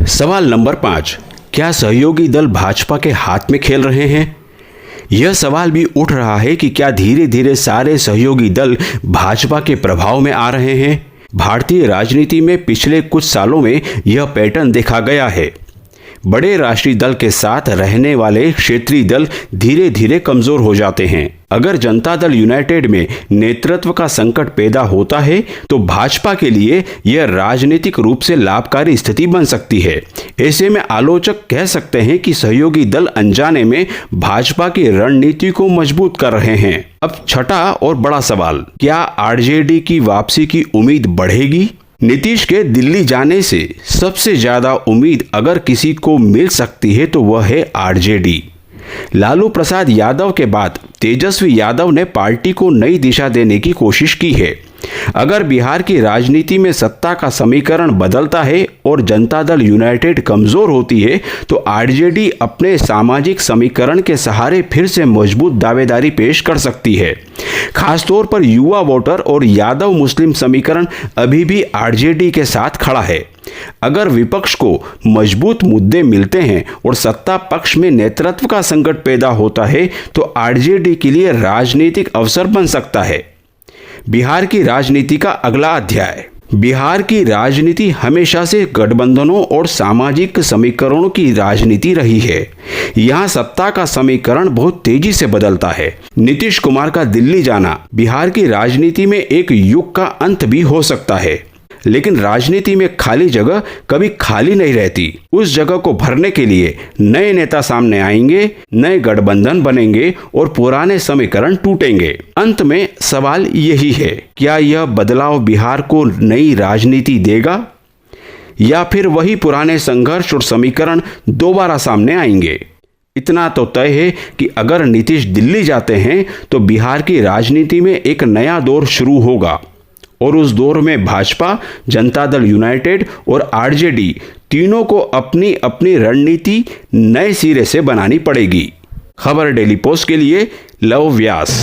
सवाल नंबर 5, क्या सहयोगी दल भाजपा के हाथ में खेल रहे हैं? यह सवाल भी उठ रहा है कि क्या धीरे धीरे सारे सहयोगी दल भाजपा के प्रभाव में आ रहे हैं? भारतीय राजनीति में पिछले कुछ सालों में यह पैटर्न देखा गया है। बड़े राष्ट्रीय दल के साथ रहने वाले क्षेत्रीय दल धीरे धीरे कमजोर हो जाते हैं। अगर जनता दल यूनाइटेड में नेतृत्व का संकट पैदा होता है तो भाजपा के लिए यह राजनीतिक रूप से लाभकारी स्थिति बन सकती है। ऐसे में आलोचक कह सकते हैं कि सहयोगी दल अनजाने में भाजपा की रणनीति को मजबूत कर रहे हैं। अब छठा और बड़ा सवाल, क्या आरजेडी की वापसी की उम्मीद बढ़ेगी? नीतीश के दिल्ली जाने से सबसे ज्यादा उम्मीद अगर किसी को मिल सकती है तो वह है आरजेडी। लालू प्रसाद यादव के बाद तेजस्वी यादव ने पार्टी को नई दिशा देने की कोशिश की है। अगर बिहार की राजनीति में सत्ता का समीकरण बदलता है और जनता दल यूनाइटेड कमजोर होती है तो आरजेडी अपने सामाजिक समीकरण के सहारे फिर से मजबूत दावेदारी पेश कर सकती है। खासतौर पर युवा वोटर और यादव मुस्लिम समीकरण अभी भी आरजेडी के साथ खड़ा है। अगर विपक्ष को मजबूत मुद्दे मिलते हैं और सत्ता पक्ष में नेतृत्व का संकट पैदा होता है तो आरजेडी के लिए राजनीतिक अवसर बन सकता है। बिहार की राजनीति का अगला अध्याय। बिहार की राजनीति हमेशा से गठबंधनों और सामाजिक समीकरणों की राजनीति रही है। यहाँ सत्ता का समीकरण बहुत तेजी से बदलता है। नीतीश कुमार का दिल्ली जाना बिहार की राजनीति में एक युग का अंत भी हो सकता है, लेकिन राजनीति में खाली जगह कभी खाली नहीं रहती। उस जगह को भरने के लिए नए नेता सामने आएंगे, नए गठबंधन बनेंगे और पुराने समीकरण टूटेंगे। अंत में सवाल यही है, क्या यह बदलाव बिहार को नई राजनीति देगा या फिर वही पुराने संघर्ष और समीकरण दोबारा सामने आएंगे? इतना तो तय है कि अगर नीतीश दिल्ली जाते हैं तो बिहार की राजनीति में एक नया दौर शुरू होगा और उस दौर में भाजपा, जनता दल यूनाइटेड और आरजेडी तीनों को अपनी अपनी रणनीति नए सिरे से बनानी पड़ेगी। खबर डेली पोस्ट के लिए लव व्यास।